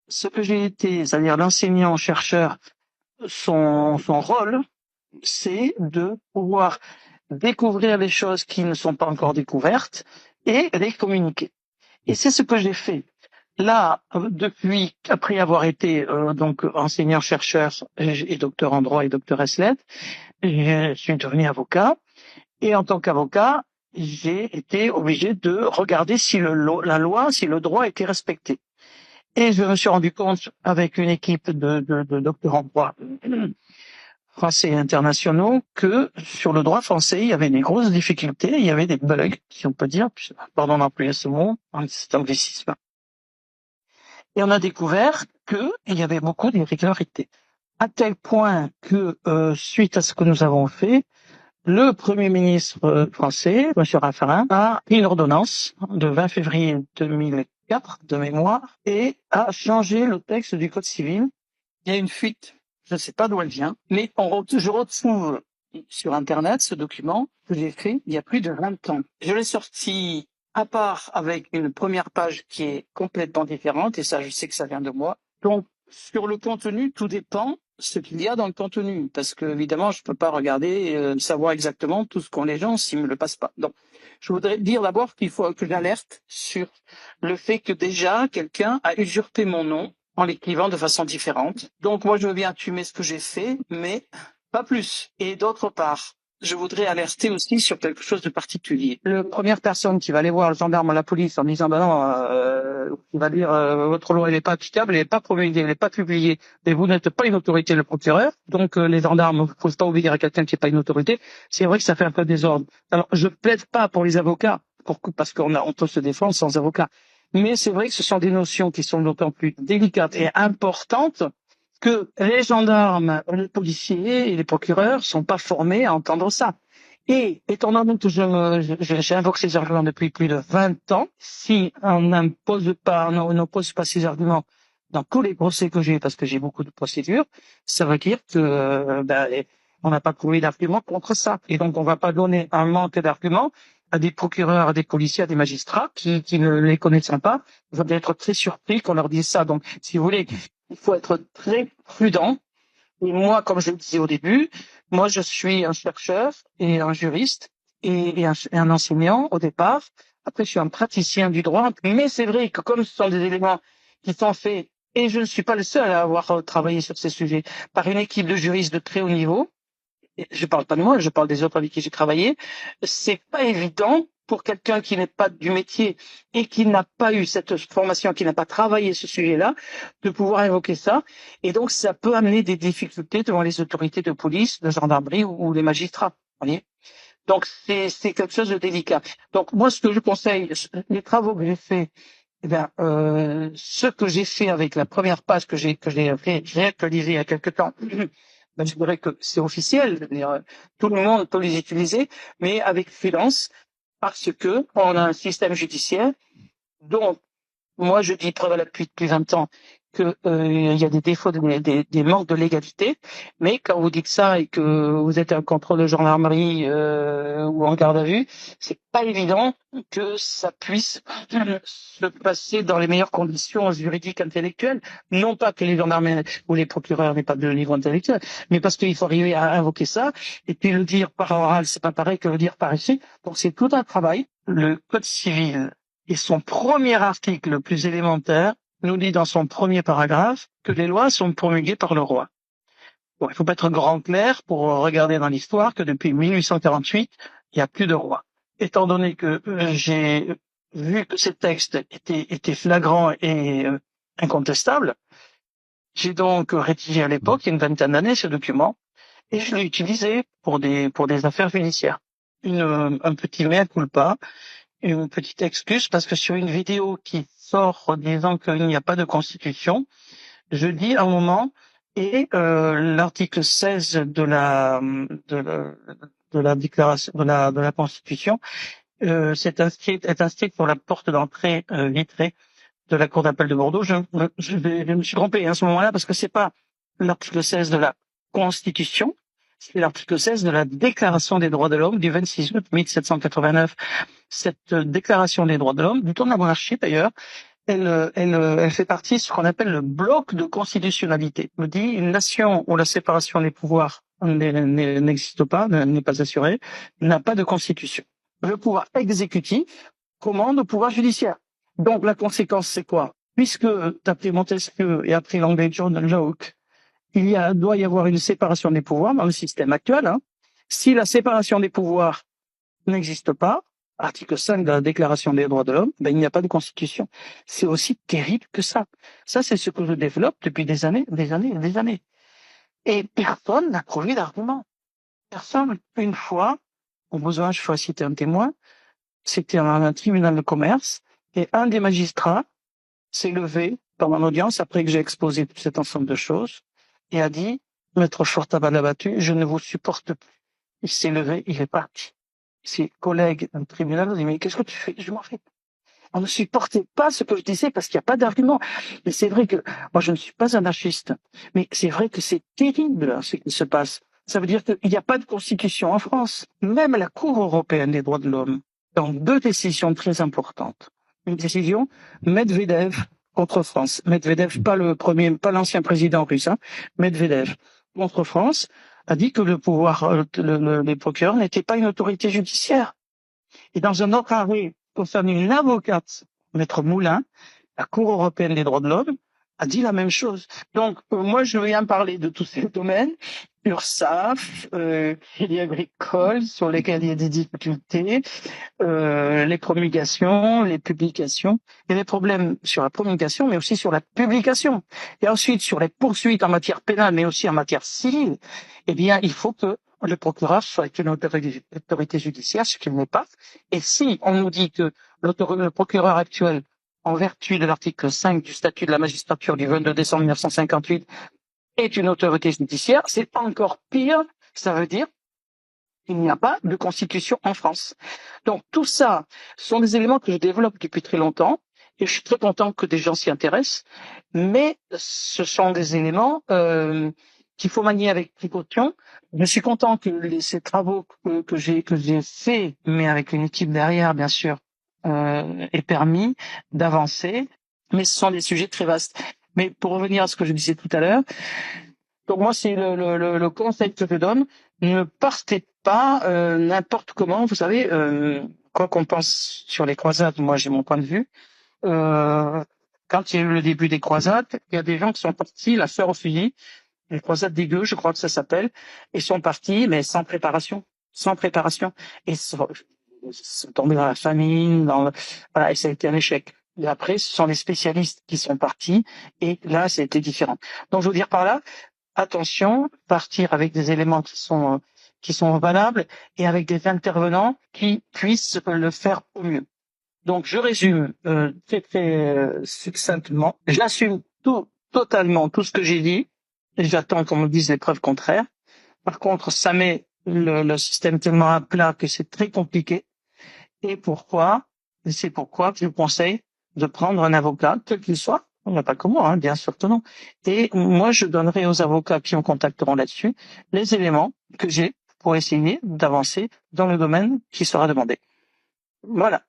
ce que j'ai été, c'est-à-dire l'enseignant-chercheur, son rôle, c'est de pouvoir découvrir les choses qui ne sont pas encore découvertes et les communiquer. Et c'est ce que j'ai fait. Là, depuis, après avoir été donc enseignant-chercheur et docteur en droit et docteur ès lettres, je suis devenu avocat. Et en tant qu'avocat, j'ai été obligé de regarder si la loi, si le droit était respecté. Et je me suis rendu compte avec une équipe de docteurs en droit français et internationaux que sur le droit français, il y avait des grosses difficultés, il y avait des bugs, si on peut dire, pardon d'employer ce mot, cet anglicisme. Et on a découvert qu'il y avait beaucoup d'irrégularités. À tel point que, suite à ce que nous avons fait, le Premier ministre français, M. Raffarin, a pris une ordonnance de 20 février 2004 de mémoire et a changé le texte du Code civil. Il y a une fuite, je ne sais pas d'où elle vient, mais je retrouve sur Internet ce document que j'ai fait il y a plus de 20 ans. Je l'ai sorti à part avec une première page qui est complètement différente, et ça, je sais que ça vient de moi. Donc, sur le contenu, tout dépend ce qu'il y a dans le contenu, parce que évidemment, je peux pas regarder, savoir exactement tout ce qu'ont les gens s'ils me le passent pas. Donc, je voudrais dire d'abord qu'il faut que j'alerte sur le fait que déjà quelqu'un a usurpé mon nom en l'écrivant de façon différente. Donc moi, je veux bien assumer ce que j'ai fait, mais pas plus. Et d'autre part, je voudrais alerter aussi sur quelque chose de particulier. La première personne qui va aller voir le gendarme ou la police en disant bah non, il va dire votre loi elle n'est pas applicable, elle n'est pas promulguée, elle n'est pas publiée, et vous n'êtes pas une autorité, le procureur. Donc les gendarmes ne peuvent pas obéir à quelqu'un qui n'est pas une autorité. C'est vrai que ça fait un peu désordre. Alors je plaide pas pour les avocats, parce on peut se défendre sans avocat. Mais c'est vrai que ce sont des notions qui sont d'autant plus délicates et importantes que les gendarmes, les policiers et les procureurs sont pas formés à entendre ça. Et étant donné que j'invoque ces arguments depuis plus de 20 ans, si on n'impose pas, on n'oppose pas ces arguments dans tous les procès que j'ai, parce que j'ai beaucoup de procédures, ça veut dire que on n'a pas trouvé d'argument contre ça. Et donc on va pas donner un manque d'arguments à des procureurs, à des policiers, à des magistrats qui ne les connaissent pas. Ils vont être très surpris qu'on leur dise ça. Donc, si vous voulez, il faut être très prudent. Et moi, comme je le disais au début, moi, je suis un chercheur et un juriste et un enseignant au départ. Après, je suis un praticien du droit. Mais c'est vrai que comme ce sont des éléments qui sont faits, et je ne suis pas le seul à avoir travaillé sur ces sujets, par une équipe de juristes de très haut niveau, je parle pas de moi, je parle des autres avec qui j'ai travaillé, c'est pas évident pour quelqu'un qui n'est pas du métier et qui n'a pas eu cette formation, qui n'a pas travaillé ce sujet-là, de pouvoir évoquer ça. Et donc, ça peut amener des difficultés devant les autorités de police, de gendarmerie ou les magistrats. Vous voyez. Donc, c'est quelque chose de délicat. Donc, moi, ce que je conseille, les travaux que j'ai faits, ce que j'ai fait avec la première page que j'ai fait, j'ai actualisé il y a quelque temps, je dirais que c'est officiel, tout le monde peut les utiliser, mais avec prudence, parce que on a un système judiciaire dont moi je dis preuve à l'appui depuis 20 ans que il y a des défauts, des manques de légalité, mais quand vous dites ça et que vous êtes en contrôle de gendarmerie ou en garde à vue, c'est pas évident que ça puisse se passer dans les meilleures conditions juridiques intellectuelles. Non pas que les gendarmes ou les procureurs n'aient pas de niveau intellectuel, mais parce qu'il faut arriver à invoquer ça et puis le dire par oral, c'est pas pareil que le dire par écrit. Donc c'est tout un travail. Le code civil et son premier article le plus élémentaire nous dit dans son premier paragraphe que les lois sont promulguées par le roi. Bon, il faut pas être grand clair pour regarder dans l'histoire que depuis 1848, il n'y a plus de roi. Étant donné que j'ai vu que ces textes étaient flagrants et incontestables, j'ai donc rédigé à l'époque, il y a une vingtaine d'années, ce document, et je l'ai utilisé pour des affaires judiciaires. Un petit mea culpa, une petite excuse, parce que sur une vidéo qui sort disant qu'il n'y a pas de constitution, je dis à un moment, et l'article 16 de la déclaration de la constitution est inscrit pour la porte d'entrée vitrée de la cour d'appel de Bordeaux. Je me suis trompé à ce moment-là, parce que c'est pas l'article 16 de la constitution, c'est l'article 16 de la Déclaration des droits de l'homme du 26 août 1789. Cette Déclaration des droits de l'homme, du temps de la monarchie d'ailleurs, elle fait partie de ce qu'on appelle le bloc de constitutionnalité. On dit une nation où la séparation des pouvoirs n'existe pas, n'est pas assurée, n'a pas de constitution. Le pouvoir exécutif commande au pouvoir judiciaire. Donc la conséquence, c'est quoi? Puisque d'après Montesquieu et après l'anglais John Locke, doit y avoir une séparation des pouvoirs dans le système actuel. Hein. Si la séparation des pouvoirs n'existe pas, article 5 de la Déclaration des droits de l'homme, ben, il n'y a pas de constitution. C'est aussi terrible que ça. Ça, c'est ce que je développe depuis des années, des années, des années. Et personne n'a trouvé d'argument. Personne, une fois, au besoin, je ferai citer un témoin, c'était un tribunal de commerce, et un des magistrats s'est levé pendant l'audience, après que j'ai exposé tout cet ensemble de choses, et a dit, Maître Fortabat-Labattu, je ne vous supporte plus. Il s'est levé, il est parti. Ses collègues du tribunal ont dit, mais qu'est-ce que tu fais? Je m'en fais. On ne supportait pas ce que je disais parce qu'il n'y a pas d'argument. Et c'est vrai que, moi je ne suis pas anarchiste, mais c'est vrai que c'est terrible ce qui se passe. Ça veut dire qu'il n'y a pas de constitution en France. Même la Cour européenne des droits de l'homme, dans deux décisions très importantes. Une décision, Medvedev contre France. Medvedev, pas l'ancien président russe, hein. Medvedev contre France a dit que le pouvoir, les procureurs n'étaient pas une autorité judiciaire. Et dans un autre arrêt concernant une avocate, Maître Moulin, la Cour européenne des droits de l'homme, a dit la même chose. Donc, moi, je viens parler de tous ces domaines, URSAF, crédit agricole, sur lesquels il y a des difficultés, les promulgations, les publications. Il y a des problèmes sur la promulgation, mais aussi sur la publication. Et ensuite, sur les poursuites en matière pénale, mais aussi en matière civile, eh bien, il faut que le procureur soit une autorité judiciaire, ce qu'il n'est pas. Et si on nous dit que le procureur actuel, en vertu de l'article 5 du statut de la magistrature du 22 décembre 1958, est une autorité judiciaire, c'est encore pire. Ça veut dire qu'il n'y a pas de constitution en France. Donc tout ça sont des éléments que je développe depuis très longtemps et je suis très content que des gens s'y intéressent, mais ce sont des éléments qu'il faut manier avec précaution. Je suis content que ces travaux que j'ai faits, mais avec une équipe derrière, bien sûr, aient permis d'avancer, mais ce sont des sujets très vastes. Mais pour revenir à ce que je disais tout à l'heure, donc moi c'est le conseil que je donne, ne partez pas n'importe comment. Vous savez, quoi qu'on pense sur les croisades, moi j'ai mon point de vue. Quand il y a eu le début des croisades, il y a des gens qui sont partis, la sœur au fusil, les croisades des gueux, je crois que ça s'appelle, et sont partis, mais sans préparation, et sont tombés dans la famine, voilà, et ça a été un échec. Et après, ce sont les spécialistes qui sont partis, et là, c'était différent. Donc, je veux dire par là, attention, partir avec des éléments qui sont valables et avec des intervenants qui puissent le faire au mieux. Donc, je résume très succinctement. J'assume totalement tout ce que j'ai dit. Et j'attends qu'on me dise les preuves contraires. Par contre, ça met le système tellement à plat que c'est très compliqué. Et c'est pourquoi je vous conseille de prendre un avocat, quel qu'il soit. On n'a pas que moi, hein, bien sûr que non. Et moi, je donnerai aux avocats qui me contacteront là-dessus les éléments que j'ai pour essayer d'avancer dans le domaine qui sera demandé. Voilà.